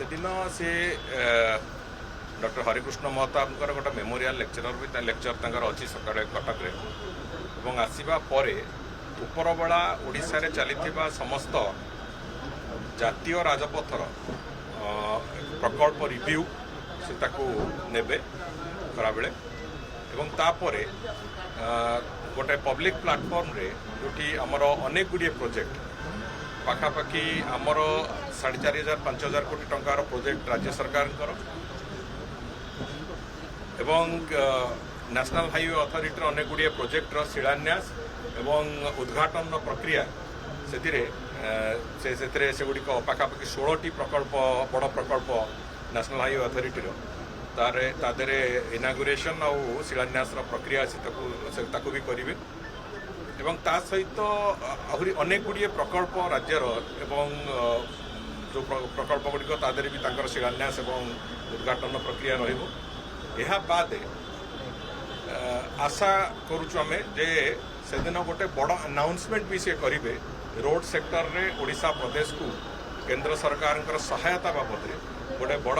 से दिन से डॉक्टर हरिकृष्ण महताब गोटे मेमोरियल लेक्चरर भी लेक्चर अच्छी सकाଳେ कटक एवं आसवा पर उपरबेला ओडिशा रे चलीथिबा समस्त जातीय राजपथर प्रकल्प रिव्यू से ताकू नेबे खराबेले एवं तापरे गोटे पब्लिक प्लाटफॉर्म रे जोटी आमर अनेक गुड़िए प्रोजेक्ट पाखापाखि आमर 4,500-5,000 कोटी टंकार प्रोजेक्ट राज्य सरकार एवं नेशनल हाईवे अथॉरिटी अनेक गुड़िए प्रोजेक्टर शिलान्यास एवं उद्घाटन प्रक्रिया से गुड़िक पाखापाखि 16टी प्रकल्प बड़ प्रकल्प नेशनल हाईवे अथॉरिटी तादरे इनागुरेशन आउ शिलान्यास प्रक्रिया ताकू भी करेंगे एवं ता सहित आहरी अनेक गुड़िए प्रकल्प राज्यर एवं जो प्रकल्प गुड़िक तादरे भी तांकर शिलान्यास एवं उद्घाटन प्रक्रिया रहिबो। एहा बाद आशा करूछु आमे जे से दिन गोटे बड़ अनाउंसमेंट भी से करेंगे रोड सेक्टर रे ओडिशा प्रदेश को केंद्र सरकार सहायता बाबद गोटे बड़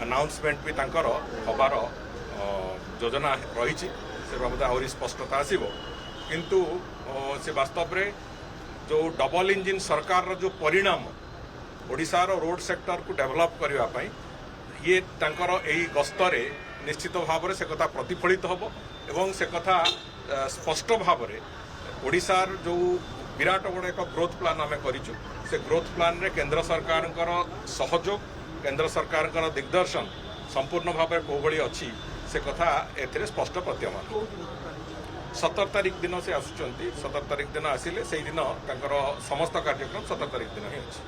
अनाउंसमेंट भी तांकर हबार योजना रही से बाबद आहरी स्पष्टता आसीबो किंतु से वास्तव रे जो डबल इंजिन सरकार जो परिणाम ओडिशार रोड सेक्टर को डेवलप करबा पई ये तांकर एही गस्तरे निश्चित भाव से कथा प्रतिफलित होबो एवं से कथा स्पष्ट भाव में ओडिशार जो विराट बड़ एक ग्रोथ प्लान आम करिचु से ग्रोथ प्लान रे केंद्र सरकार सहयोग केंद्र सरकार दिग्दर्शन संपूर्ण भाव में कोभली अच्छी से कथा एथिरे स्पष्ट प्रतीयमान। 17 तारिख दिन से आसुचंती 17 तारिख दिन आसिले से दिन समस्त कार्यक्रम 17 तारिख दिन ही अच्छी।